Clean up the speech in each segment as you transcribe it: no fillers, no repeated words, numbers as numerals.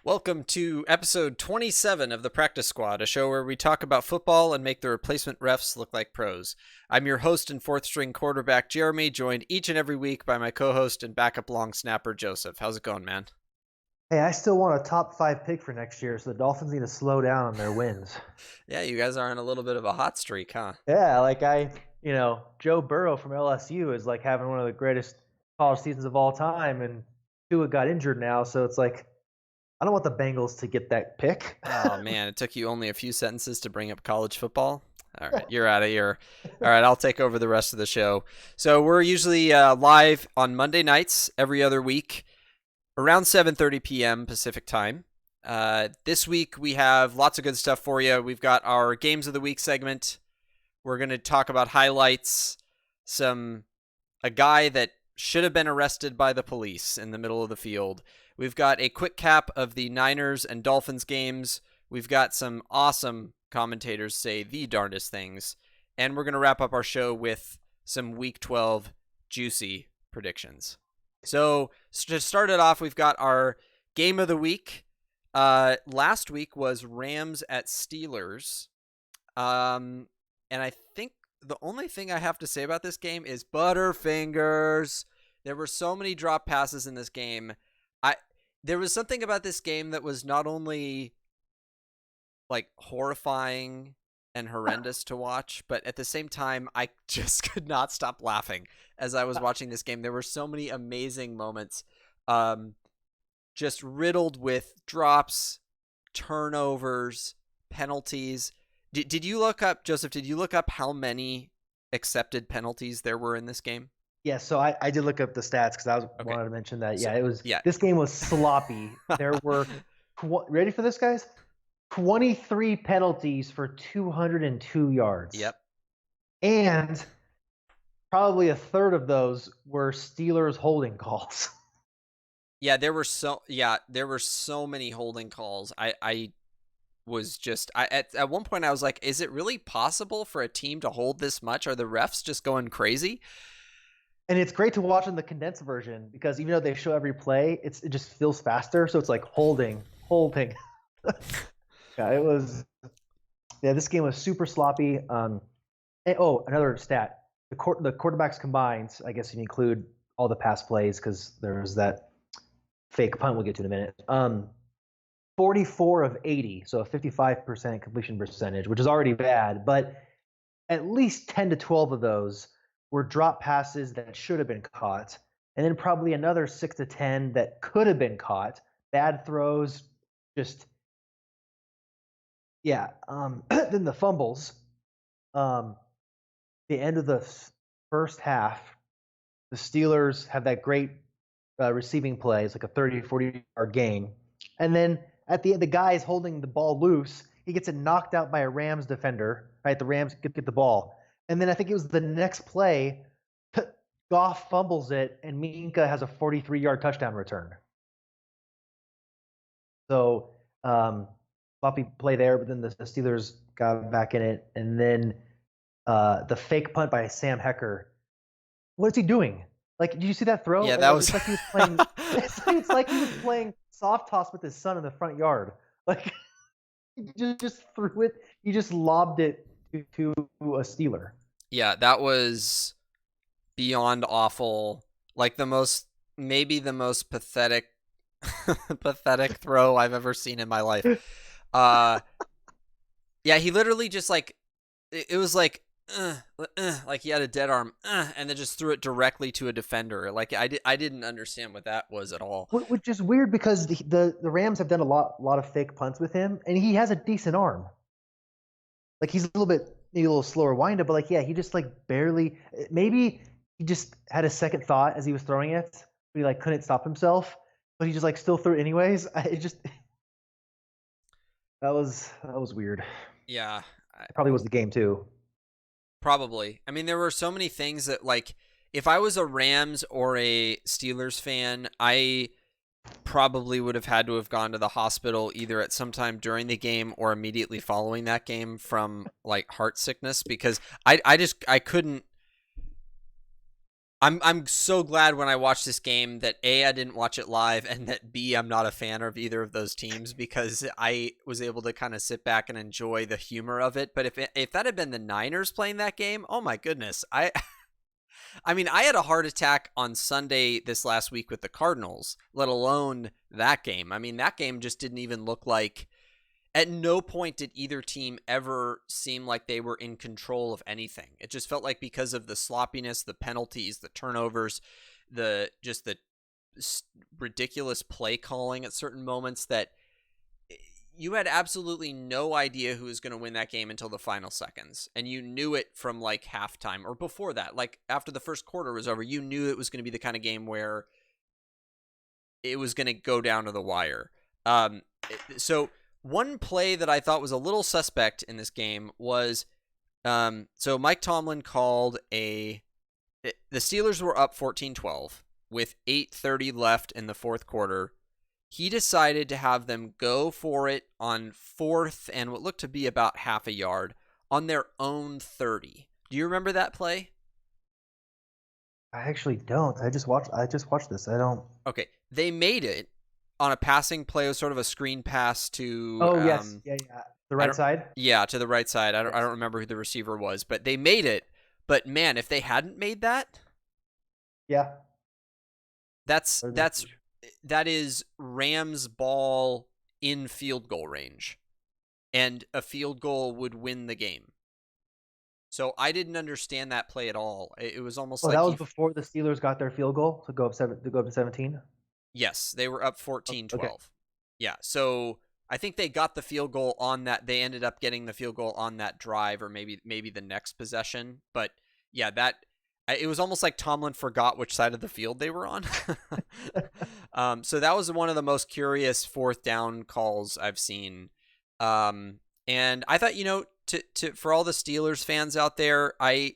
Welcome to episode 27 of the Practice Squad, a show where we talk about football and make the replacement refs look like pros. I'm your host and fourth string quarterback, Jeremy, joined each and every week by my co-host and backup long snapper, Joseph. How's it going, man? Hey, I still want a top five pick for next year, so the Dolphins need to slow down on their wins. Yeah, you guys are on a little bit of a hot streak, huh? Yeah, Joe Burrow from LSU is like having one of the greatest college seasons of all time, and Tua got injured now, so it's like I don't want the Bengals to get that pick. Oh, man, it took you only a few sentences to bring up college football? All right, you're out of here. All right, I'll take over the rest of the show. So we're usually live on Monday nights every other week around 7:30 p.m. Pacific time. This week we have lots of good stuff for you. We've got our Games of the Week segment. We're going to talk about highlights, a guy that should have been arrested by the police in the middle of the field. We've got a quick cap of the Niners and Dolphins games. We've got some awesome commentators say the darndest things. And we're going to wrap up our show with some Week 12 juicy predictions. So to start it off, we've got our game of the week. Last week was Rams at Steelers. And I think the only thing I have to say about this game is Butterfingers. There were so many drop passes in this game. There was something about this game that was not only like horrifying and horrendous to watch, but at the same time, I just could not stop laughing as I was watching this game. There were so many amazing moments, just riddled with drops, turnovers, penalties. Did you look up, Joseph? Did you look up how many accepted penalties there were in this game? Yeah, so I did look up the stats because Okay. wanted to mention that. So, Yeah, it was yeah. this game was sloppy. There were ready for this, guys? 23 penalties for 202 yards. Yep. And probably a third of those were Steelers holding calls. There were so many holding calls. I was just at one point I was like, is it really possible for a team to hold this much? Are the refs just going crazy? And it's great to watch in the condensed version because even though they show every play, it just feels faster. So it's like holding. Yeah, it was. Yeah, this game was super sloppy. Another stat: the quarterbacks combined. I guess if you include all the pass plays because there was that fake punt we'll get to in a minute. 44 of 80, so a 55% completion percentage, which is already bad, but at least 10 to 12 of those were drop passes that should have been caught, and then probably another 6 to 10 that could have been caught. Bad throws, just yeah. Then the fumbles. The end of the first half, the Steelers have that great receiving play. It's like a 30, 40-yard gain. And then at the end, the guy is holding the ball loose. He gets it knocked out by a Rams defender. Right, the Rams get the ball. And then I think it was the next play, Goff fumbles it, and Minka has a 43-yard touchdown return. So sloppy play there, but then the Steelers got back in it. And then the fake punt by Sam Hecker. What is he doing? Like, did you see that throw? Yeah, that was It's like he was playing. It's like he was playing soft toss with his son in the front yard. Like, he just threw it. He just lobbed it to a Steeler. Yeah, that was beyond awful. Like maybe the most pathetic pathetic throw I've ever seen in my life. Uh yeah, he literally just like it was like he had a dead arm and then just threw it directly to a defender. Like I didn't understand what that was at all. Which is weird because the Rams have done a lot of fake punts with him, and he has a decent arm. Like he's maybe a little slower windup, but like yeah, he just like barely. Maybe he just had a second thought as he was throwing it, but he like couldn't stop himself, but he just like still threw it anyways. It just that was weird. Yeah, It probably was the game too. probably. I mean, there were so many things that, like, if I was a Rams or a Steelers fan, I probably would have had to have gone to the hospital either at some time during the game or immediately following that game from like heart sickness because I couldn't I'm so glad when I watched this game that A, I didn't watch it live, and that B, I'm not a fan of either of those teams, because I was able to kind of sit back and enjoy the humor of it. But if that had been the Niners playing that game, oh my goodness, I mean, I had a heart attack on Sunday this last week with the Cardinals, let alone that game. I mean, that game just didn't even look like. At no point did either team ever seem like they were in control of anything. It just felt like, because of the sloppiness, the penalties, the turnovers, the ridiculous play calling at certain moments, that you had absolutely no idea who was going to win that game until the final seconds. And you knew it from like halftime or before that. Like after the first quarter was over, you knew it was going to be the kind of game where it was going to go down to the wire. So one play that I thought was a little suspect in this game was, so Mike Tomlin called the Steelers were up 14-12 with 8:30 left in the fourth quarter. He decided to have them go for it on fourth and what looked to be about half a yard on their own 30. Do you remember that play? I actually don't. I just watched this. I don't. Okay, they made it on a passing play. It was sort of a screen pass to. Oh yes, yeah. The right side. Yeah, to the right side. I don't Yes. remember who the receiver was, but they made it. But man, if they hadn't made that, Yeah. that is Rams ball in field goal range, and a field goal would win the game. So I didn't understand that play at all. It was almost like that was before the Steelers got their field goal to go up to 17. Yes, they were up 14-12. Okay. Yeah, so I think they got the field goal on that. They ended up getting the field goal on that drive, or maybe the next possession. But yeah, it was almost like Tomlin forgot which side of the field they were on. So that was one of the most curious fourth down calls I've seen. And I thought, for all the Steelers fans out there, I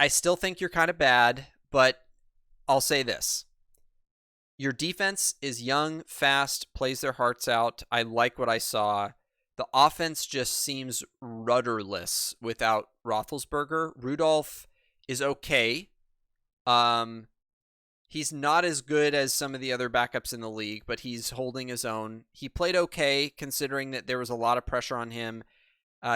still think you're kind of bad, but I'll say this. Your defense is young, fast, plays their hearts out. I like what I saw. The offense just seems rudderless without Roethlisberger. Rudolph is okay. He's not as good as some of the other backups in the league, but he's holding his own. He played okay, considering that there was a lot of pressure on him.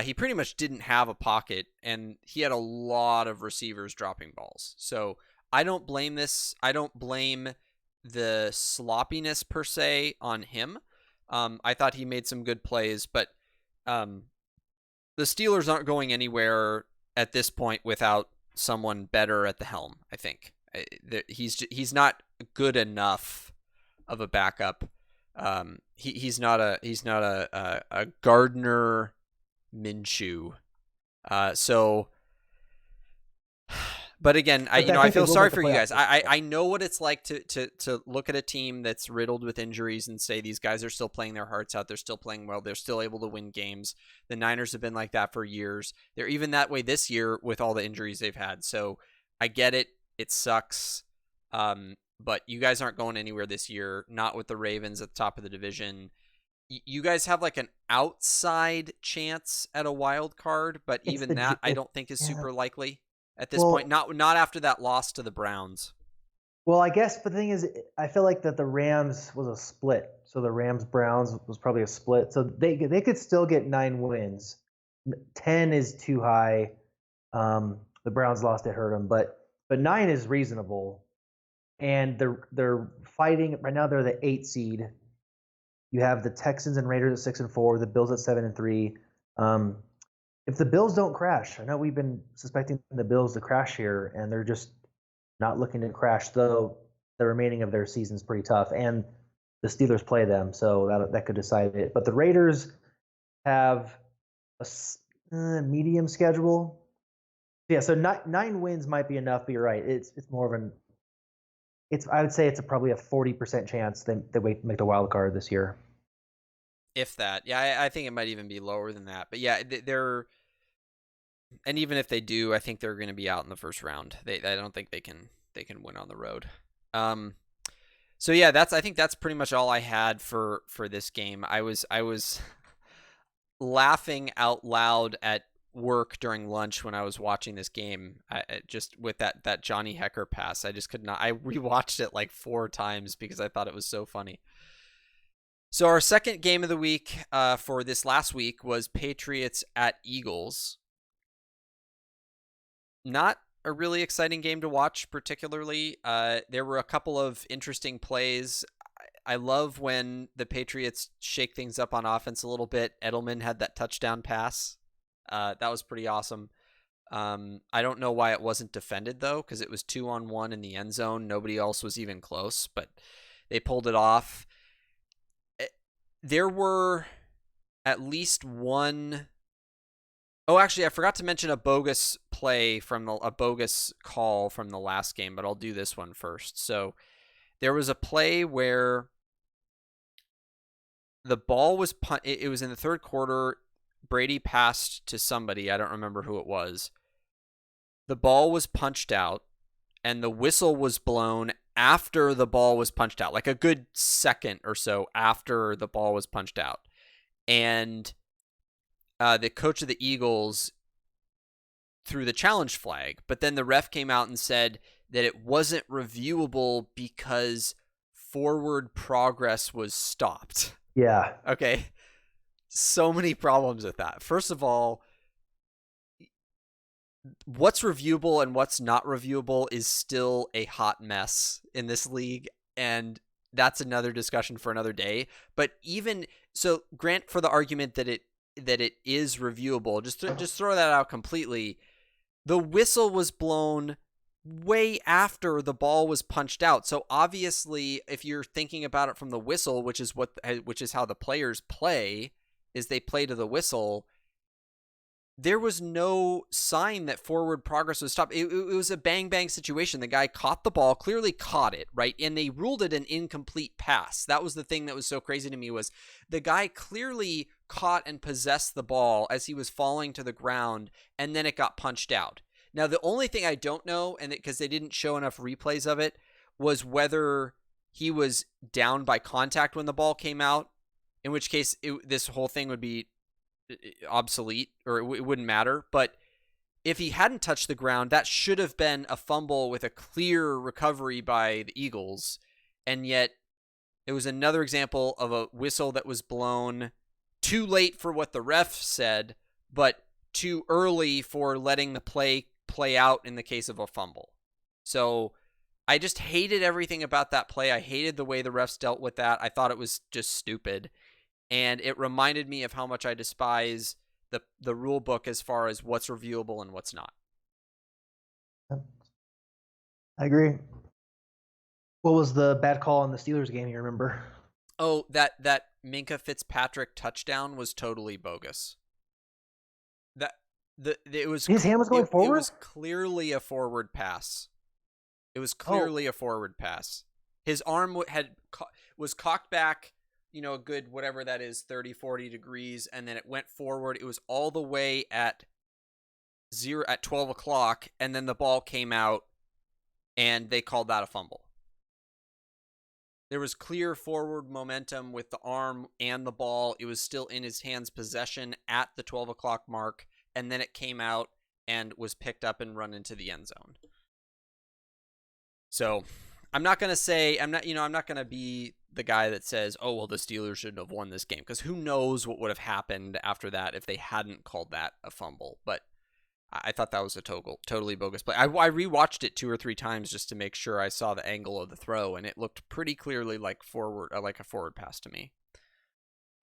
He pretty much didn't have a pocket, and he had a lot of receivers dropping balls. So I don't blame this. I don't blame the sloppiness per se on him. I thought he made some good plays, but the Steelers aren't going anywhere at this point without someone better at the helm, I think. He's not good enough of a backup. He's not a Gardner Minshew. So, but again, I feel sorry for you guys. I know what it's like to look at a team that's riddled with injuries and say these guys are still playing their hearts out. They're still playing well. They're still able to win games. The Niners have been like that for years. They're even that way this year with all the injuries they've had. So I get it. It sucks. But you guys aren't going anywhere this year. Not with the Ravens at the top of the division. You guys have like an outside chance at a wild card, but even that I don't think is super likely at this point. Not after that loss to the Browns. Well, I guess the thing is, I feel like that the Rams was a split. So the Rams-Browns was probably a split. So they could still get 9 wins. 10 is too high. The Browns lost, it hurt them, but 9 is reasonable. And they're fighting right now. They're the 8 seed. You have the Texans and Raiders at 6-4, the Bills at 7-3. If the Bills don't crash, I know we've been suspecting the Bills to crash here, and they're just not looking to crash. Though the remaining of their season is pretty tough, and the Steelers play them, so that could decide it. But the Raiders have a medium schedule. Yeah, so 9 wins might be enough, but you're right. It's more of I would say it's probably a 40% chance they make the wild card this year. If that. Yeah, I think it might even be lower than that. But yeah, and even if they do, I think they're going to be out in the first round. I don't think they can win on the road. So yeah, I think that's pretty much all I had for this game. I was laughing out loud at work during lunch when I was watching this game. Just with that Johnny Hecker pass, I just could not. I rewatched it like 4 times because I thought it was so funny. So our second game of the week for this last week was Patriots at Eagles. Not a really exciting game to watch, particularly. There were a couple of interesting plays. I love when the Patriots shake things up on offense a little bit. Edelman had that touchdown pass. That was pretty awesome. I don't know why it wasn't defended, though, because it was 2-on-1 in the end zone. Nobody else was even close, but they pulled it off. There were at least one... Oh, actually, I forgot to mention a bogus play a bogus call from the last game, but I'll do this one first. So there was a play where the ball was it was in the third quarter. Brady passed to somebody. I don't remember who it was. The ball was punched out, and the whistle was blown after the ball was punched out, like a good second or so after the ball was punched out. And the coach of the Eagles threw the challenge flag, but then the ref came out and said that it wasn't reviewable because forward progress was stopped. Yeah. Okay. So many problems with that. First of all, what's reviewable and what's not reviewable is still a hot mess in this league, and that's another discussion for another day. But even so, grant for the argument that it is reviewable, just throw that out completely. The whistle was blown way after the ball was punched out. So obviously, if you're thinking about it from the whistle, which is how the players play, is they play to the whistle, there was no sign that forward progress was stopped. It was a bang-bang situation. The guy caught the ball, clearly caught it, right? And they ruled it an incomplete pass. That was the thing that was so crazy to me, was the guy clearly caught and possessed the ball as he was falling to the ground, and then it got punched out. Now, the only thing I don't know, and because they didn't show enough replays of it, was whether he was down by contact when the ball came out, in which case this whole thing would be obsolete, or it wouldn't matter. But if he hadn't touched the ground, that should have been a fumble with a clear recovery by the Eagles. And yet it was another example of a whistle that was blown too late for what the ref said, but too early for letting the play out in the case of a fumble. So I just hated everything about that play. I hated the way the refs dealt with that. I thought it was just stupid. And it reminded me of how much I despise the rule book as far as what's reviewable and what's not. I agree. What was the bad call in the Steelers game, you remember? Oh, that Minkah Fitzpatrick touchdown was totally bogus. It was his hand was going forward? It was clearly a forward pass. A forward pass. His arm was cocked back, a good whatever that is, 30, 40 degrees, and then it went forward. It was all the way at 12 o'clock, and then the ball came out, and they called that a fumble. There was clear forward momentum with the arm and the ball. It was still in his hands' possession at the 12 o'clock mark, and then it came out and was picked up and run into the end zone. So I'm not going to be the guy that says, oh, well, the Steelers shouldn't have won this game, because who knows what would have happened after that if they hadn't called that a fumble. But I thought that was a totally bogus play. I rewatched it 2 or 3 times just to make sure I saw the angle of the throw, and it looked pretty clearly like a forward pass to me.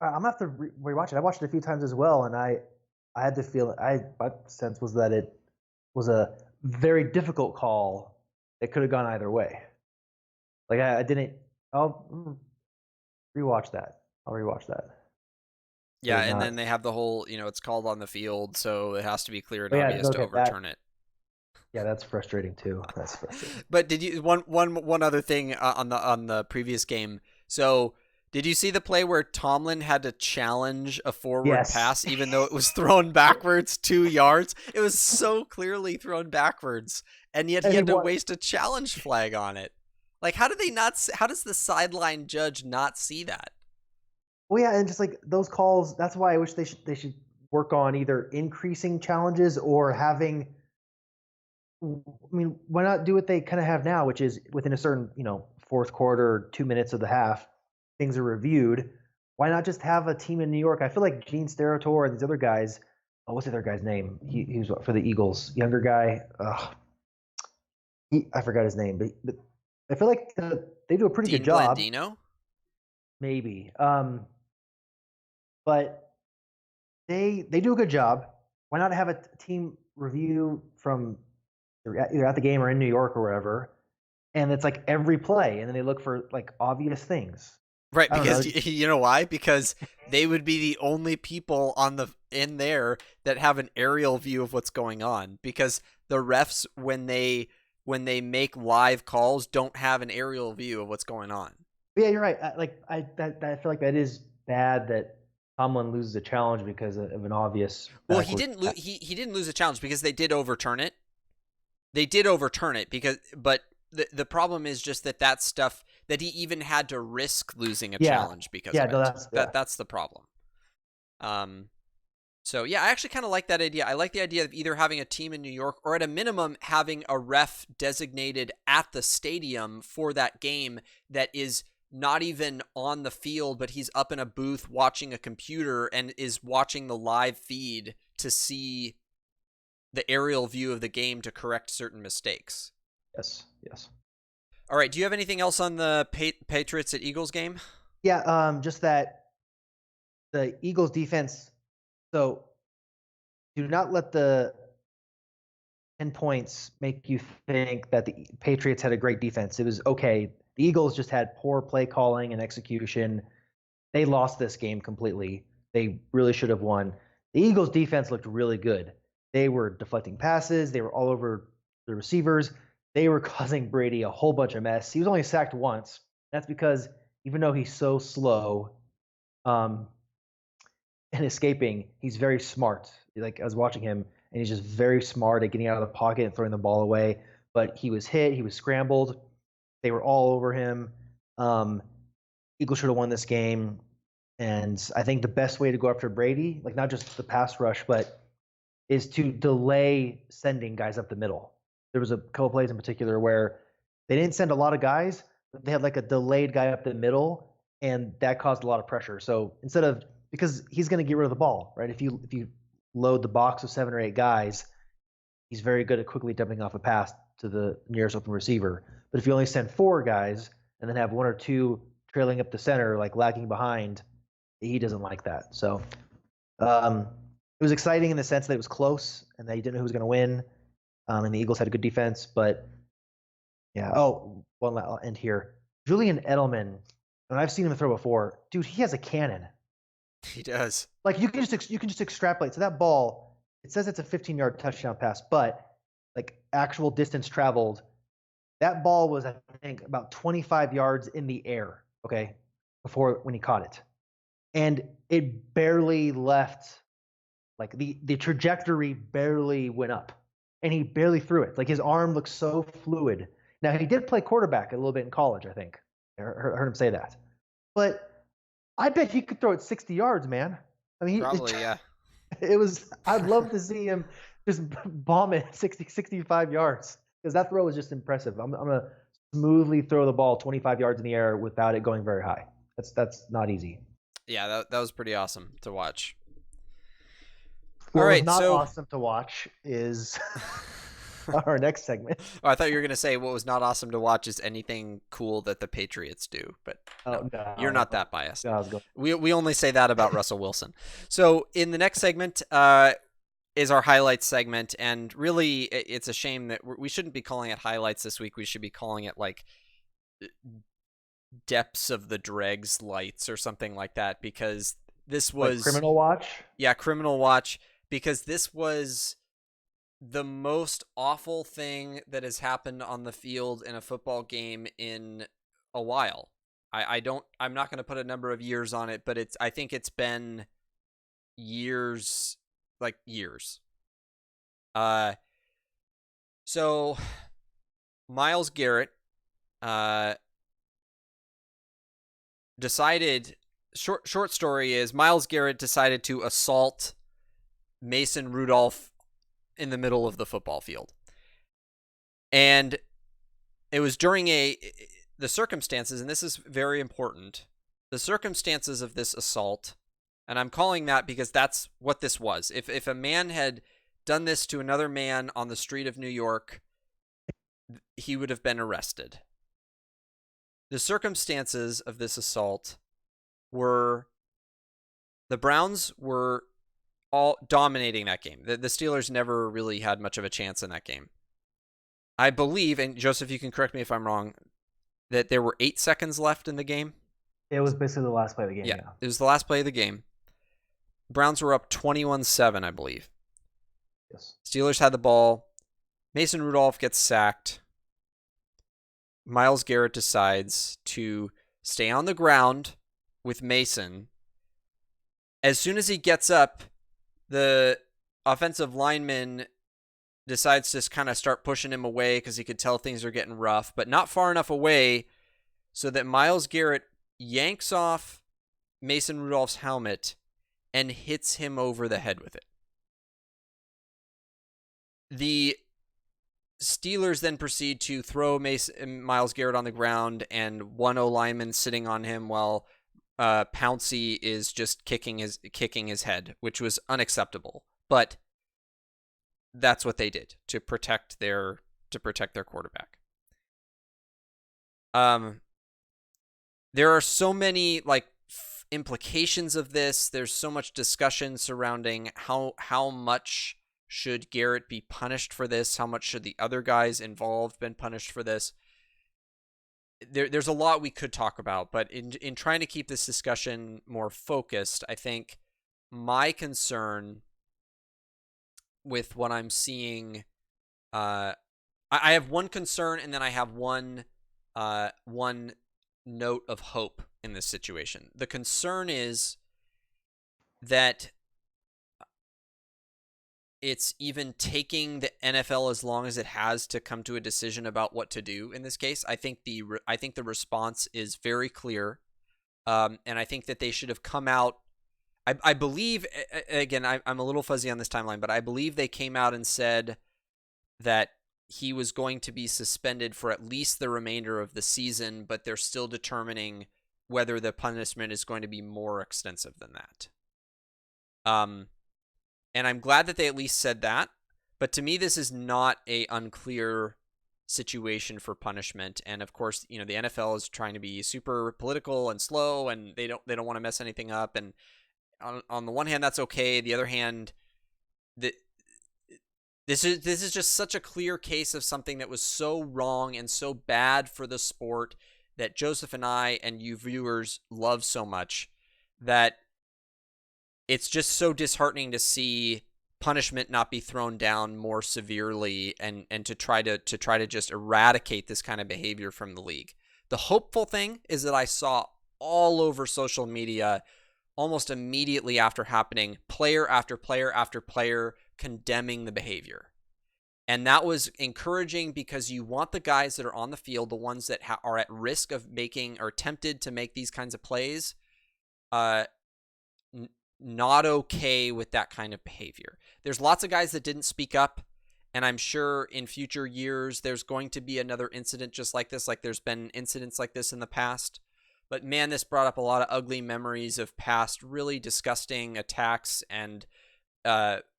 I'm gonna have to rewatch it. I watched it a few times as well, and I had to feel my sense was that it was a very difficult call. It could have gone either way. Like I didn't. I'll rewatch that. Yeah, and then they have the whole, it's called on the field, so it has to be clear and obvious to overturn it. Yeah, that's frustrating too. That's frustrating. But did you one other thing on the previous game? So did you see the play where Tomlin had to challenge a forward pass even though it was thrown backwards 2 yards? It was so clearly thrown backwards, and yet he had to waste a challenge flag on it. Like, how does the sideline judge not see that? Well, yeah, and just like those calls, that's why I wish they should work on either increasing challenges or having. I mean, why not do what they kind of have now, which is within a certain, fourth quarter, 2 minutes of the half, things are reviewed. Why not just have a team in New York? I feel like Gene Steratore and these other guys. Oh, what's the other guy's name? He was for the Eagles, younger guy. I forgot his name, but I feel like they do a pretty Dean good job. Blandino? Maybe, but they do a good job. Why not have a team review from either at the game or in New York or wherever, and it's like every play, and then they look for like obvious things. Right, I don't know. because you know why? Because they would be the only people in there that have an aerial view of what's going on. Because the refs, when they make live calls, don't have an aerial view of what's going on. But yeah, you're right. I feel like that is bad that Tomlin loses a challenge because of an obvious. Well, he didn't lose. He didn't lose a challenge because they did overturn it. They did overturn it but the problem is just that stuff that he even had to risk losing a challenge because of it. That's the problem. So yeah, I actually kind of like that idea. I like the idea of either having a team in New York or at a minimum having a ref designated at the stadium for that game that is not even on the field, but he's up in a booth watching a computer and is watching the live feed to see the aerial view of the game to correct certain mistakes. Yes. All right. Do you have anything else on the Patriots at Eagles game? Yeah. Just that the Eagles defense. So do not let the 10 points make you think that the Patriots had a great defense. It was okay. The Eagles just had poor play calling and execution. They lost this game completely. They really should have won. The Eagles defense looked really good. They were deflecting passes. They were all over the receivers. They were causing Brady a whole bunch of mess. He was only sacked once. That's because even though he's so slow and escaping, he's very smart. Like I was watching him, and he's just very smart at getting out of the pocket and throwing the ball away. But he was hit. He was scrambled. They were all over him. Eagles should have won this game. And I think the best way to go after Brady, like not just the pass rush, but is to delay sending guys up the middle. There was a couple plays in particular where they didn't send a lot of guys, but they had like a delayed guy up the middle, and that caused a lot of pressure. So instead of, because he's going to get rid of the ball, right? If you load the box of 7 or 8 guys, he's very good at quickly dumping off a pass to the nearest open receiver. But if you only send 4 guys and then have 1 or 2 trailing up the center, like lagging behind, he doesn't like that. So it was exciting in the sense that it was close and they didn't know who was going to win. And the Eagles had a good defense, but yeah. Oh, well, I'll end here. Julian Edelman, and I've seen him throw before. Dude, he has a cannon. He does. Like you can just extrapolate. So that ball, it says it's a 15-yard touchdown pass, but like actual distance traveled, that ball was, I think, about 25 yards in the air. Okay, before when he caught it, and it barely left. Like the trajectory barely went up, and he barely threw it. Like his arm looks so fluid. Now he did play quarterback a little bit in college, I think. I heard him say that, but I bet he could throw it 60 yards, man. I mean, probably, yeah. It was. I'd love to see him just bomb it 60, 65 yards because that throw was just impressive. I'm gonna smoothly throw the ball 25 yards in the air without it going very high. That's not easy. Yeah, that was pretty awesome to watch. All right, not awesome to watch is our next segment. Oh, I thought you were going to say what was not awesome to watch is anything cool that the Patriots do, but no, you're not that biased. No, we only say that about Russell Wilson. So in the next segment is our highlights segment, and really it's a shame that we shouldn't be calling it highlights this week. We should be calling it like depths of the dregs lights or something like that, because this was like Criminal Watch. Yeah, Criminal Watch, because this was the most awful thing that has happened on the field in a football game in a while. I'm not going to put a number of years on it, but I think it's been years, like years. So Myles Garrett decided, short story is Myles Garrett decided to assault Mason Rudolph in the middle of the football field. And it was during the circumstances, and this is very important, the circumstances of this assault, and I'm calling that because that's what this was. If a man had done this to another man on the street of New York, he would have been arrested. The circumstances of this assault were the Browns were all dominating that game. The Steelers never really had much of a chance in that game. I believe, and Joseph, you can correct me if I'm wrong, that there were 8 seconds left in the game. It was basically the last play of the game. Yeah, it was the last play of the game. Browns were up 21-7, I believe. Yes. Steelers had the ball. Mason Rudolph gets sacked. Myles Garrett decides to stay on the ground with Mason. As soon as he gets up, the offensive lineman decides to kind of start pushing him away because he could tell things are getting rough, but not far enough away so that Myles Garrett yanks off Mason Rudolph's helmet and hits him over the head with it. The Steelers then proceed to throw Myles Garrett on the ground, and one O-lineman sitting on him while Pouncey is just kicking his head, which was unacceptable. But that's what they did to protect their quarterback. There are so many implications of this. There's so much discussion surrounding how much should Garrett be punished for this? How much should the other guys involved been punished for this? There's a lot we could talk about, but in trying to keep this discussion more focused, I think my concern with what I'm seeing, I have one concern, and then I have one note of hope in this situation. The concern is that it's even taking the NFL as long as it has to come to a decision about what to do in this case. I think the response is very clear, and I think that they should have come out. I believe, again, I'm a little fuzzy on this timeline, but I believe they came out and said that he was going to be suspended for at least the remainder of the season, but they're still determining whether the punishment is going to be more extensive than that. And I'm glad that they at least said that. But to me, this is not a unclear situation for punishment. And of course, the NFL is trying to be super political and slow, and they don't want to mess anything up. And on the one hand, that's okay. The other hand, this is just such a clear case of something that was so wrong and so bad for the sport that Joseph and I and you viewers love so much that it's just so disheartening to see punishment not be thrown down more severely and to try to just eradicate this kind of behavior from the league. The hopeful thing is that I saw all over social media almost immediately after happening, player after player after player condemning the behavior. And that was encouraging because you want the guys that are on the field, the ones that are at risk of making or tempted to make these kinds of plays, not okay with that kind of behavior. There's lots of guys that didn't speak up, and I'm sure in future years there's going to be another incident just like this, like there's been incidents like this in the past. But man, this brought up a lot of ugly memories of past really disgusting attacks and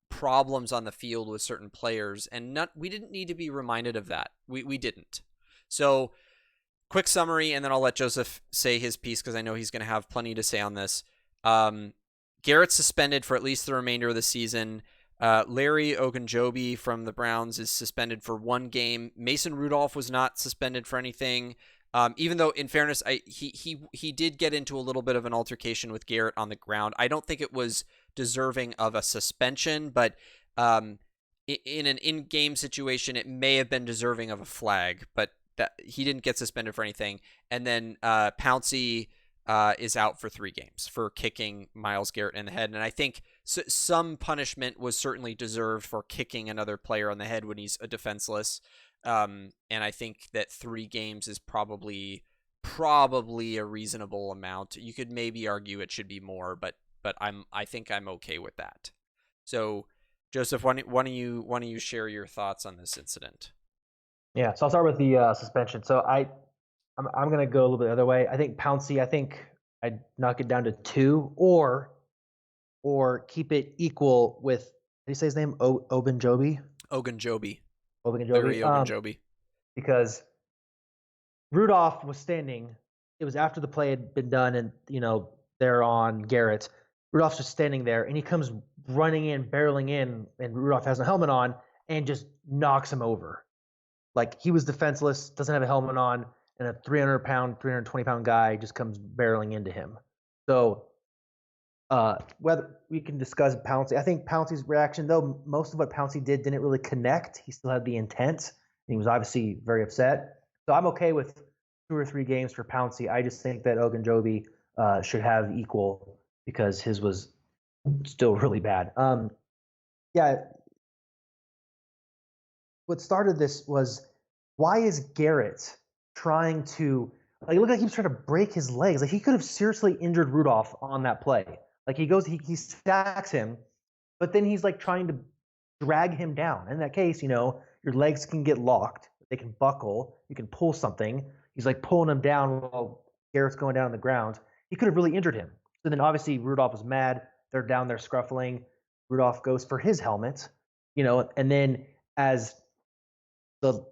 problems on the field with certain players, and we didn't need to be reminded of that. We didn't. So, quick summary, and then I'll let Joseph say his piece because I know he's going to have plenty to say on this. Garrett's suspended for at least the remainder of the season. Larry Ogunjobi from the Browns is suspended for 1 game. Mason Rudolph was not suspended for anything, even though, in fairness, he did get into a little bit of an altercation with Garrett on the ground. I don't think it was deserving of a suspension, but in an in-game situation, it may have been deserving of a flag, but he didn't get suspended for anything. And then Pouncey is out for 3 games for kicking Myles Garrett in the head. And I think some punishment was certainly deserved for kicking another player on the head when he's defenseless. And I think that 3 games is probably a reasonable amount. You could maybe argue it should be more, but I think I'm okay with that. So Joseph, why don't you share your thoughts on this incident? Yeah, so I'll start with the suspension. So I'm gonna go a little bit the other way. I think Pouncey. I think I'd knock it down to 2, or keep it equal with. Did he say his name? Ogunjobi. Ogunjobi, Larry Ogunjobi. Ogunjobi. Because Rudolph was standing. It was after the play had been done, and they're on Garrett. Rudolph's just standing there, and he comes running in, barreling in, and Rudolph has no helmet on, and just knocks him over. Like, he was defenseless, doesn't have a helmet on, and a 300-pound, 320-pound guy just comes barreling into him. So, whether we can discuss Pouncey, I think Pouncey's reaction, though most of what Pouncey did didn't really connect. He still had the intent, and he was obviously very upset. So I'm okay with 2 or 3 games for Pouncey. I just think that Ogunjobi should have equal, because his was still really bad. Yeah, what started this was, why is Garrett trying to, like, it looked like he was trying to break his legs. Like, he could have seriously injured Rudolph on that play. Like, he stacks him, but then he's like trying to drag him down. In that case, your legs can get locked, they can buckle, you can pull something. He's like pulling him down while Garrett's going down on the ground. He could have really injured him. So then obviously Rudolph was mad. They're down there scruffling. Rudolph goes for his helmet, and then as the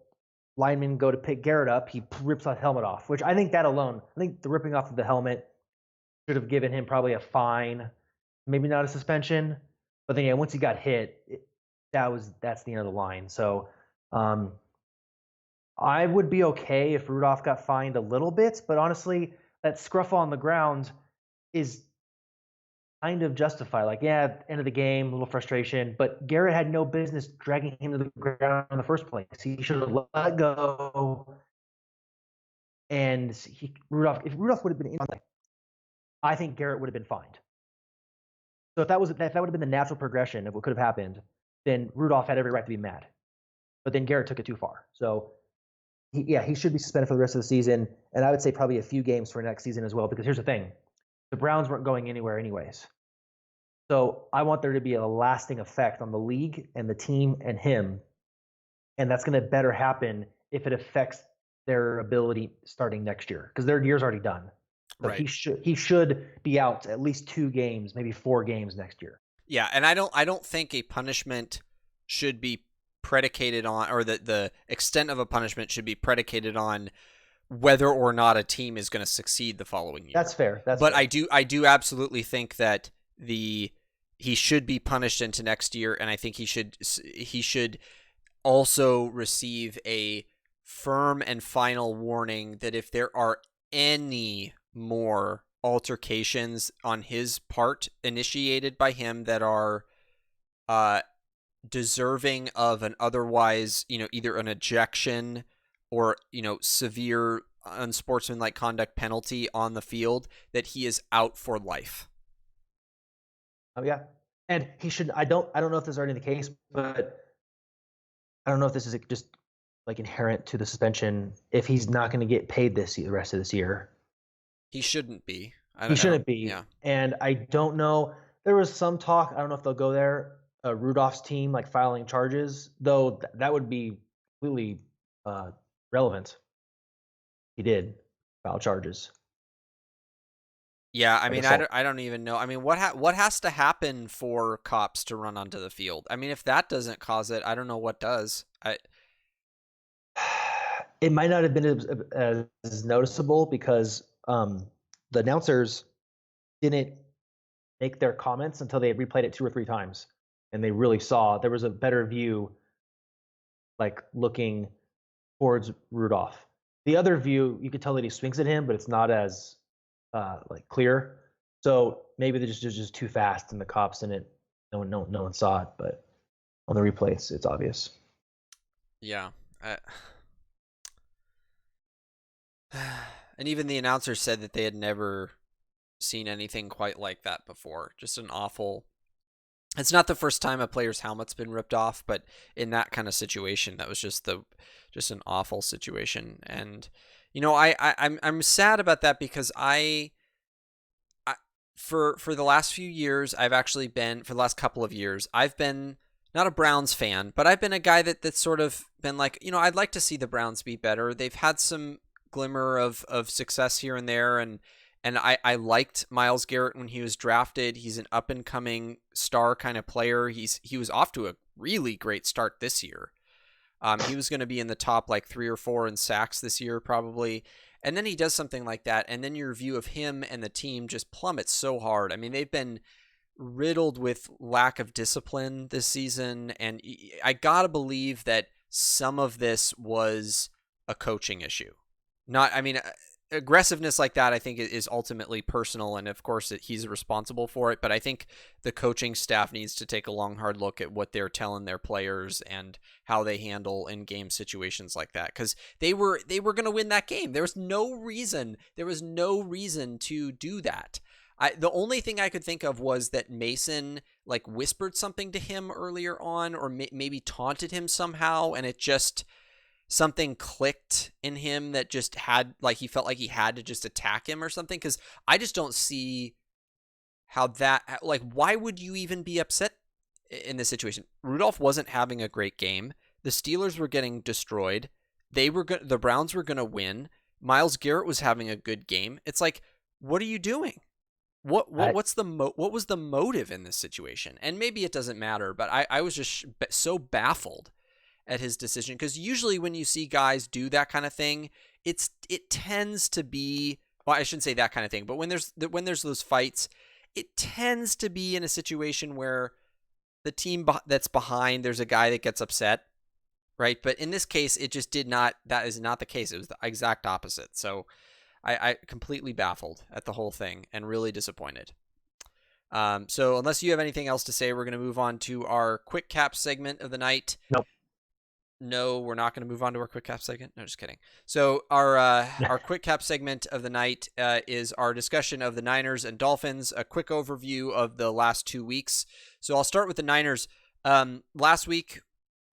linemen go to pick Garrett up, he rips that helmet off, which I think the ripping off of the helmet should have given him probably a fine, maybe not a suspension. But then, yeah, once he got hit, that's the end of the line. So I would be okay if Rudolph got fined a little bit, but honestly, that scruff on the ground is kind of justified. Like, yeah, end of the game, a little frustration, but Garrett had no business dragging him to the ground in the first place. He should have let go. And if Rudolph would have been in, I think Garrett would have been fined. So if that would have been the natural progression of what could have happened, then Rudolph had every right to be mad. But then Garrett took it too far. So he should be suspended for the rest of the season, and I would say probably a few games for next season as well, because here's the thing. The Browns weren't going anywhere anyways. So I want there to be a lasting effect on the league and the team and him, and that's going to better happen if it affects their ability starting next year, because their year's already done. So Right. he should be out at least 2 games, maybe 4 games next year. Yeah, and I don't think a punishment should be predicated on, or the extent of a punishment should be predicated on whether or not a team is going to succeed the following year. That's fair. But fair. I do absolutely think that he should be punished into next year, and I think he should also receive a firm and final warning that if there are any more altercations on his part initiated by him that are deserving of an otherwise, either an ejection or, severe unsportsmanlike conduct penalty on the field, that he is out for life. Oh yeah, and he should. I don't know if this is already the case, but I don't know if this is just like inherent to the suspension. If he's not going to get paid the rest of this year, he shouldn't be. He shouldn't be. Yeah. And I don't know. There was some talk. I don't know if they'll go there. Rudolph's team like filing charges, though that would be completely relevant. He did file charges. Yeah, I mean, I don't even know. I mean, what has to happen for cops to run onto the field? I mean, if that doesn't cause it, I don't know what does. It might not have been as noticeable because the announcers didn't make their comments until they had replayed it 2 or 3 times, and they really saw there was a better view, like looking towards Rudolph. The other view, you could tell that he swings at him, but it's not as like clear. So maybe they're just too fast, and the cops didn't. No one saw it, but on the replays, it's obvious. Yeah. And even the announcer said that they had never seen anything quite like that before. Just an awful. It's not the first time a player's helmet's been ripped off, but in that kind of situation, that was just an awful situation. And I'm sad about that, because for the last few years, for the last couple of years, I've been not a Browns fan, but I've been a guy that's sort of been like, I'd like to see the Browns be better. They've had some glimmer of success here and there, and I liked Myles Garrett when he was drafted. He's an up and coming star kind of player. He was off to a really great start this year. He was going to be in the top like 3 or 4 in sacks this year probably. And then he does something like that, and then your view of him and the team just plummets so hard. I mean, they've been riddled with lack of discipline this season, and I gotta believe that some of this was a coaching issue. Not, I mean, aggressiveness like that, I think, is ultimately personal, and of course he's responsible for it. But I think the coaching staff needs to take a long, hard look at what they're telling their players and how they handle in-game situations like that, because they were going to win that game. There was no reason to do that. The only thing I could think of was that Mason like whispered something to him earlier on, or maybe taunted him somehow, and it just something clicked in him that just had like he felt like he had to just attack him or something. Because I just don't see how that, like, why would you even be upset in this situation? Rudolph wasn't having a great game. The Steelers were getting destroyed. The Browns were gonna win. Myles Garrett was having a good game. It's like, what are you doing? What was the motive in this situation? And maybe it doesn't matter, but I was just so baffled at his decision, because usually when you see guys do that kind of thing, it tends to be, well, I shouldn't say that kind of thing, but when there's those fights, it tends to be in a situation where the team that's behind, there's a guy that gets upset, right? But in this case, it just did not. That is not the case. It was the exact opposite. So I completely baffled at the whole thing and really disappointed. So unless you have anything else to say, we're going to move on to our quick cap segment of the night. Nope. No, we're not going to move on to our quick cap segment. No, just kidding. So our quick cap segment of the night is our discussion of the Niners and Dolphins, a quick overview of the last 2 weeks. So I'll start with the Niners. Last week,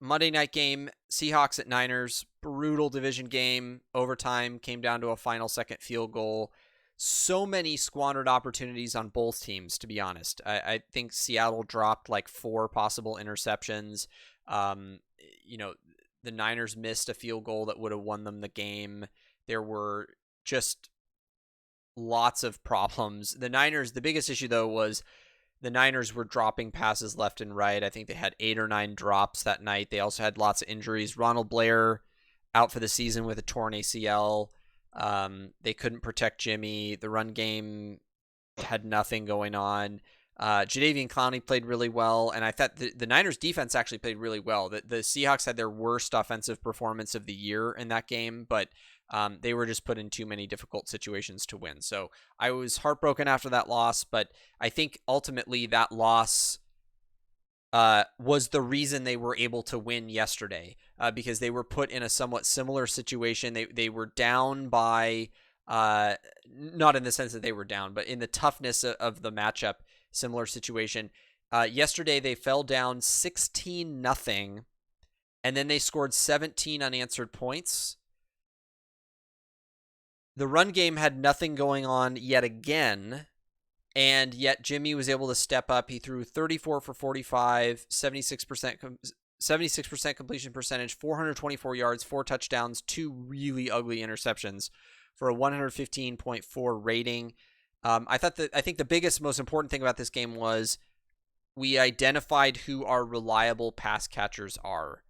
Monday night game, Seahawks at Niners, brutal division game, overtime, came down to a final second field goal. So many squandered opportunities on both teams, to be honest. I think Seattle dropped like 4 possible interceptions. The Niners missed a field goal that would have won them the game. There were just lots of problems. The Niners, the biggest issue though was the Niners were dropping passes left and right. I think they had 8 or 9 drops that night. They also had lots of injuries. Ronald Blair out for the season with a torn ACL. They couldn't protect Jimmy. The run game had nothing going on. Jadeveon Clowney played really well, and I thought the Niners defense actually played really well. The Seahawks had their worst offensive performance of the year in that game, but they were just put in too many difficult situations to win. So I was heartbroken after that loss, but I think ultimately that loss was the reason they were able to win yesterday, because they were put in a somewhat similar situation. They were down by, not in the sense that they were down, but in the toughness of the matchup, similar situation. Yesterday they fell down 16-0, and then they scored 17 unanswered points. The run game had nothing going on yet again, and yet Jimmy was able to step up. He threw 34 for 45, 76% completion percentage, 424 yards, 4 touchdowns, 2 really ugly interceptions for a 115.4 rating. I think the biggest, most important thing about this game was we identified who our reliable pass catchers are.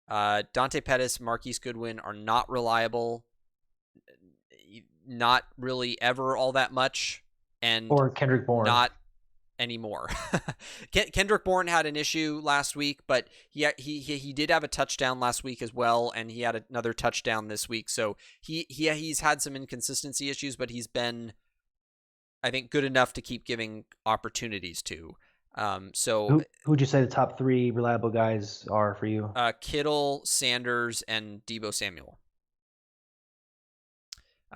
Dante Pettis, Marquise Goodwin are not reliable, not really ever all that much, and or Kendrick Bourne. Not anymore. Kendrick Bourne had an issue last week, but he did have a touchdown last week as well, and he had another touchdown this week. So he's had some inconsistency issues, but he's been, I think, good enough to keep giving opportunities to. So who'd you say the top 3 reliable guys are for you? Kittle, Sanders, and Deebo Samuel.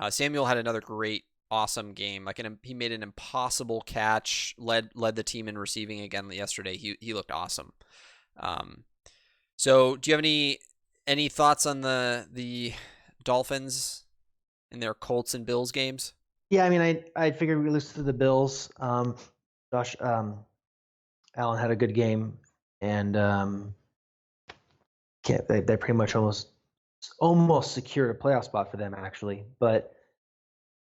Samuel had another great, awesome game. Like he made an impossible catch, led the team in receiving again yesterday. He looked awesome. So do you have any thoughts on the Dolphins in their Colts and Bills games? Yeah, I mean, I figured we lose to the Bills. Josh Allen had a good game. and they pretty much almost secured a playoff spot for them actually. But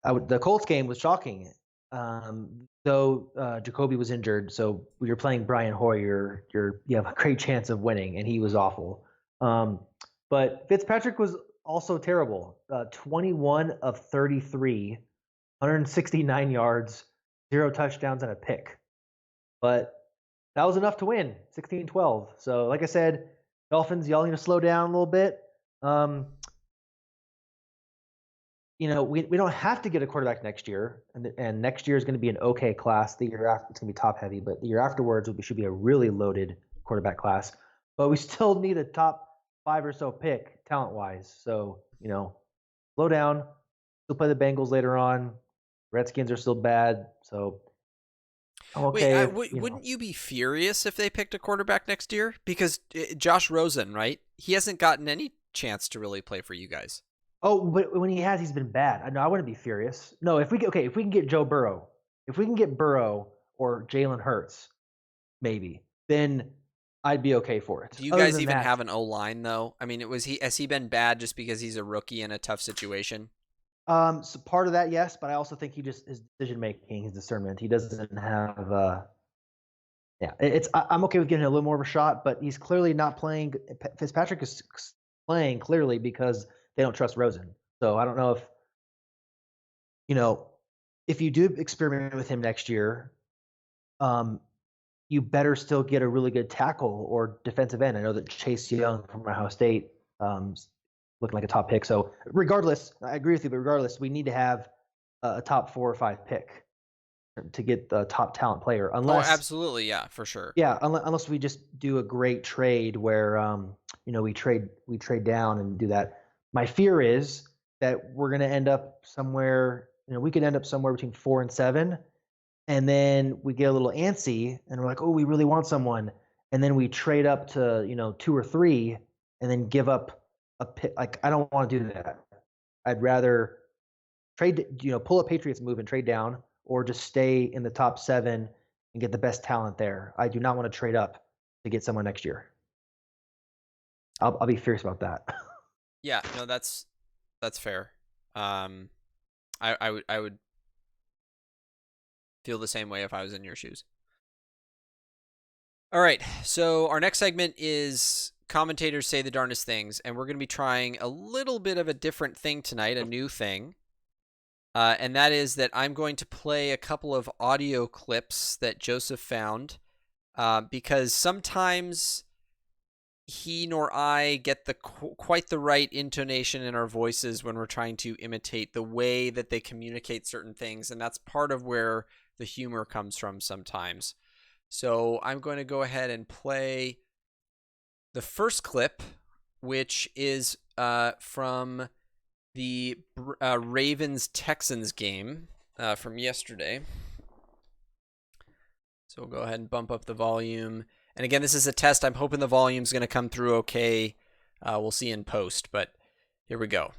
the Colts game was shocking. Though Jacoby was injured, so you're playing Brian Hoyer, you have a great chance of winning, and he was awful. But Fitzpatrick was also terrible. 21 of 33, 169 yards, 0 touchdowns, and a pick. But that was enough to win, 16-12. So, like I said, Dolphins, y'all need to slow down a little bit. We don't have to get a quarterback next year, and next year is going to be an okay class. The year after, it's going to be top heavy, but the year afterwards should be a really loaded quarterback class. But we still need a top 5 or so pick talent wise. So slow down. Still play the Bengals later on. Redskins are still bad, so I'm okay. Wouldn't you be furious if they picked a quarterback next year? Because Josh Rosen, right? He hasn't gotten any chance to really play for you guys. Oh, but when he has, he's been bad. No, I wouldn't be furious. No, if we can get Joe Burrow, if we can get Burrow or Jalen Hurts, maybe, then I'd be okay for it. Do you guys even have an O-line though? I mean, has he been bad just because he's a rookie in a tough situation? So part of that, yes, but I also think his decision making, his discernment, he doesn't have. I'm okay with giving him a little more of a shot, but he's clearly not playing. Fitzpatrick is playing clearly because they don't trust Rosen. So I don't know if you do experiment with him next year, you better still get a really good tackle or defensive end. I know that Chase Young from Ohio State looking like a top pick. So regardless, I agree with you, but regardless, we need to have a top 4 or 5 pick to get the top talent player. Unless, absolutely, yeah, for sure. Yeah, unless we just do a great trade where we trade down and do that. My fear is that we're going to end up somewhere. We could end up somewhere between 4 and 7, and then we get a little antsy, and we're like, oh, we really want someone, and then we trade up to 2 or 3, and then give up a pick. Like, I don't want to do that. I'd rather pull a Patriots move and trade down, or just stay in the top 7 and get the best talent there. I do not want to trade up to get someone next year. I'll be fierce about that. Yeah, no, that's fair. I would feel the same way if I was in your shoes. All right, so our next segment is commentators say the darndest things, and we're going to be trying a little bit of a different thing tonight, a new thing. And that is that I'm going to play a couple of audio clips that Joseph found, because sometimes he nor I get quite the right intonation in our voices when we're trying to imitate the way that they communicate certain things, and that's part of where the humor comes from sometimes. So I'm going to go ahead and play the first clip, which is from the Ravens-Texans game from yesterday. So we'll go ahead and bump up the volume. And again, this is a test. I'm hoping the volume's going to come through okay. We'll see in post, but here we go.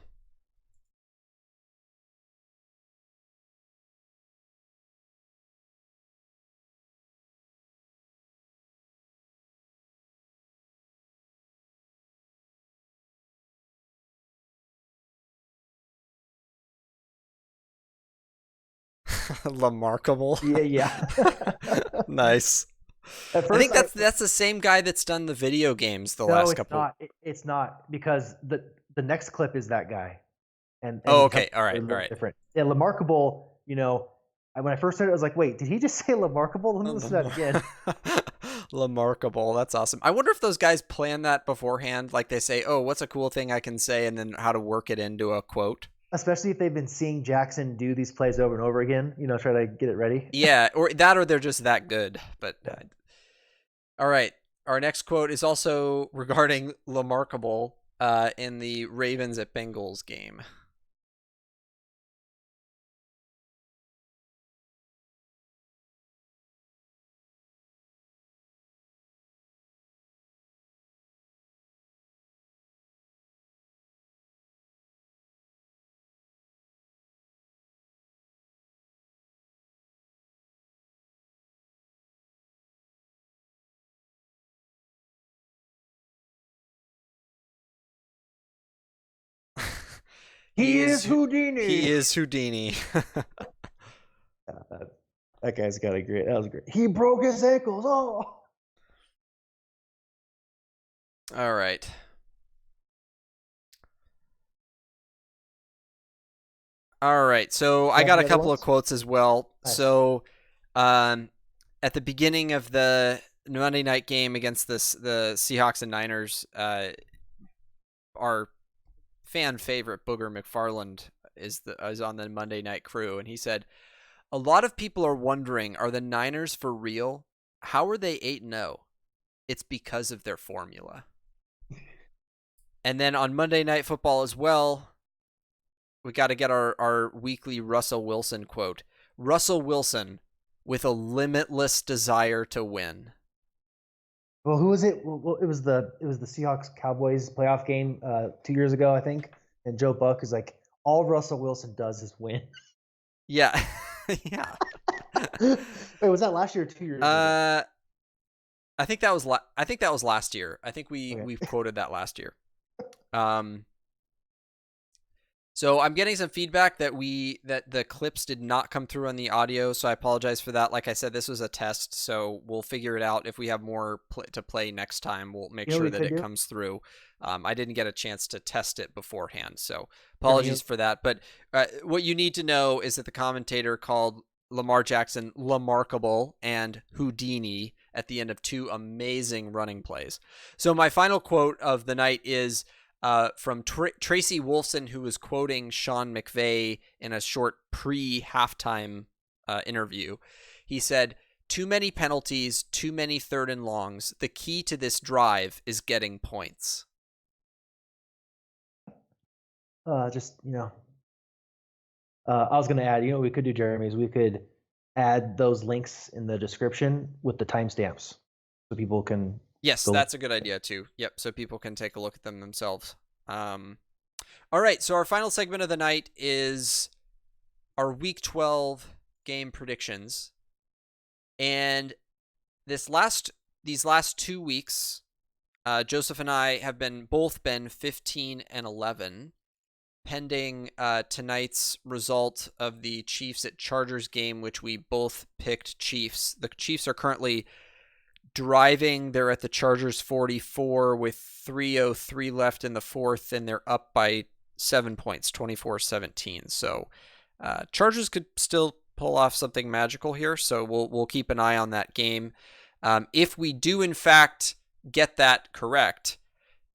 Lamarkable. Yeah. Nice. I think that's the same guy that's done the video games last couple. No, it's not, because the next clip is that guy. And okay, all right. Different. Yeah, Lamarkable. When I first heard it, I was like, wait, did he just say Lamarkable? Let me listen to that again. Lamarkable. That's awesome. I wonder if those guys plan that beforehand. Like they say, oh, what's a cool thing I can say, and then how to work it into a quote. Especially if they've been seeing Jackson do these plays over and over again, try to get it ready. Yeah, or they're just that good. But all right, our next quote is also regarding Lamarkable in the Ravens at Bengals game. He is Houdini. He is Houdini. That guy's got a great. That was great. He broke his ankles. Oh. All right. All right. So I got a couple of quotes as well. Nice. So, at the beginning of the Monday night game against the Seahawks and Niners, our fan favorite Booger McFarland is on the Monday night crew, and he said, "A lot of people are wondering, are the Niners for real? How are they 8-0? It's because of their formula." And then on Monday Night Football as well, we got to get our weekly Russell Wilson quote. Russell Wilson with a limitless desire to win. Well, who was it? Well, it was the Seahawks Cowboys playoff game 2 years ago, I think. And Joe Buck is like, all Russell Wilson does is win. Yeah. Yeah. Wait, was that last year or 2 years ago? I think that was last year. I think we've quoted that last year. So I'm getting some feedback that the clips did not come through on the audio, so I apologize for that. Like I said, this was a test, so we'll figure it out. If we have more to play next time, we'll make sure that it comes through. I didn't get a chance to test it beforehand, so apologies for that. But what you need to know is that the commentator called Lamar Jackson Lamarkable and Houdini at the end of 2 amazing running plays. So my final quote of the night is from Tracy Wolfson, who was quoting Sean McVay in a short pre-halftime interview. He said, "Too many penalties, too many 3rd and longs. The key to this drive is getting points." I was going to add, what we could do, Jeremy, is we could add those links in the description with the timestamps so people can... Yes, that's a good idea too. Yep, so people can take a look at them themselves. All right, so our final segment of the night is our Week 12 game predictions. And these last 2 weeks, Joseph and I have both been 15-11, pending tonight's result of the Chiefs at Chargers game, which we both picked Chiefs. The Chiefs are currently driving. They're at the Chargers 44 with 3:03 left in the fourth, and they're up by 7 points, 24-17. So Chargers could still pull off something magical here, so we'll keep an eye on that game. If we do in fact get that correct,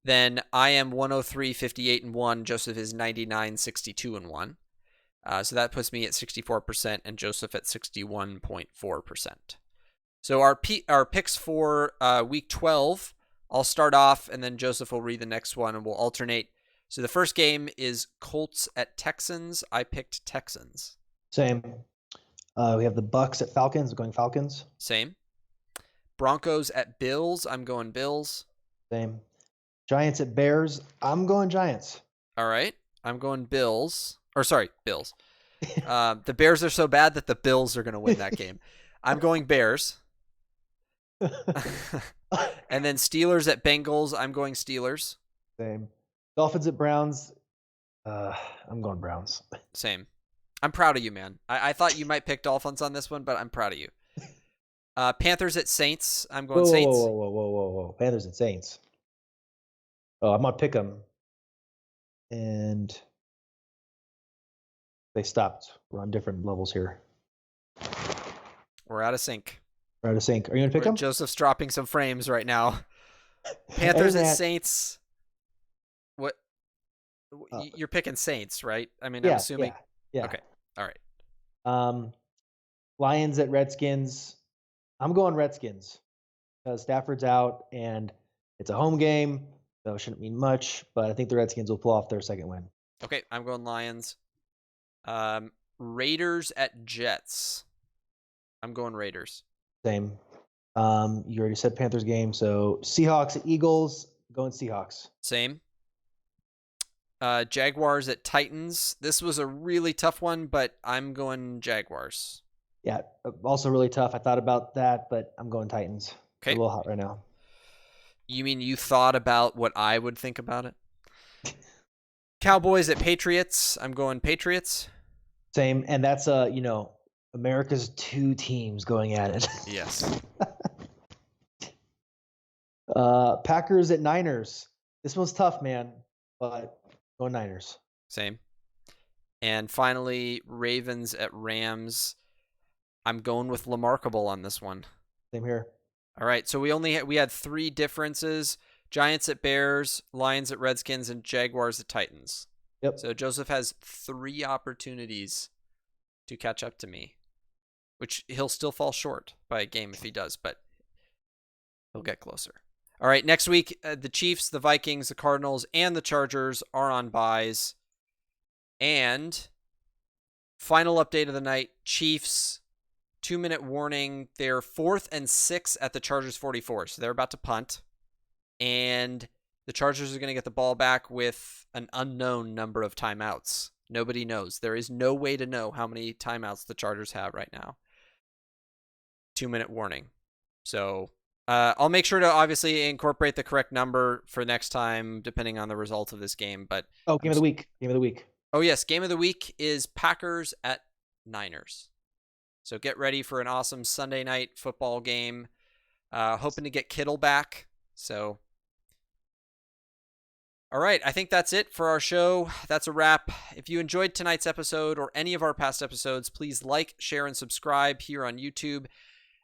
then I am 103-58-1. Joseph is 99-62-1. So that puts me at 64% and Joseph at 61.4%. So our picks for Week 12, I'll start off, and then Joseph will read the next one, and we'll alternate. So the first game is Colts at Texans. I picked Texans. Same. We have the Bucks at Falcons. I'm going Falcons. Same. Broncos at Bills. I'm going Bills. Same. Giants at Bears. I'm going Giants. All right. I'm going Bills. Bills. The Bears are so bad that the Bills are going to win that game. I'm going Bears. And then Steelers at Bengals. I'm going Steelers. Same. Dolphins at Browns. I'm going Browns. Same. I'm proud of you, man. I thought you might pick Dolphins on this one, but I'm proud of you. Panthers at Saints. I'm going Saints. Whoa. Panthers at Saints. Oh, I'm going to pick them. And they stopped. We're on different levels here. We're out of sync. Are you going to pick them? Joseph's dropping some frames right now. Panthers and Saints. What? You're picking Saints, right? I mean, I'm assuming. Yeah. Okay. All right. Lions at Redskins. I'm going Redskins because Stafford's out and it's a home game, so it shouldn't mean much. But I think the Redskins will pull off their second win. Okay, I'm going Lions. Raiders at Jets. I'm going Raiders. Same. You already said Panthers game, so Seahawks at Eagles. Going Seahawks. Same. Jaguars at Titans. This was a really tough one, but I'm going Jaguars. Yeah, also really tough. I thought about that, but I'm going Titans. Okay. It's a little hot right now. You mean you thought about what I would think about it? Cowboys at Patriots. I'm going Patriots. Same, and that's America's two teams going at it. Yes. Packers at Niners. This one's tough, man, but go Niners. Same. And finally, Ravens at Rams. I'm going with Lamarkable on this one. Same here. All right, so we had 3 differences: Giants at Bears, Lions at Redskins, and Jaguars at Titans. Yep. So Joseph has 3 opportunities to catch up to me, which he'll still fall short by a game if he does, but he'll get closer. All right, next week, the Chiefs, the Vikings, the Cardinals, and the Chargers are on byes. And final update of the night, Chiefs, 2-minute warning. They're 4th and 6 at the Chargers 44, so they're about to punt. And the Chargers are going to get the ball back with an unknown number of timeouts. Nobody knows. There is no way to know how many timeouts the Chargers have right now. 2-minute warning. So I'll make sure to obviously incorporate the correct number for next time, depending on the result of this game. But game of the week. Game of the week. Oh, yes. Game of the week is Packers at Niners. So get ready for an awesome Sunday night football game. Hoping to get Kittle back. So, all right. I think that's it for our show. That's a wrap. If you enjoyed tonight's episode or any of our past episodes, please like, share, and subscribe here on YouTube,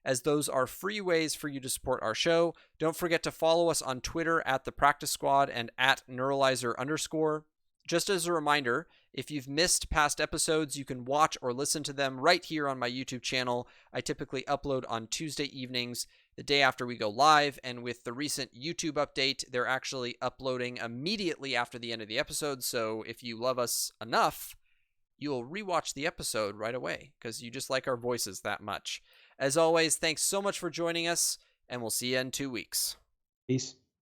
as those are free ways for you to support our show. Don't forget to follow us on Twitter at The Practice Squad and at Neuralizer_. Just as a reminder, if you've missed past episodes, you can watch or listen to them right here on my YouTube channel. I typically upload on Tuesday evenings, the day after we go live, and with the recent YouTube update, they're actually uploading immediately after the end of the episode, so if you love us enough, you'll rewatch the episode right away, because you just like our voices that much. As always, thanks so much for joining us, and we'll see you in 2 weeks. Peace.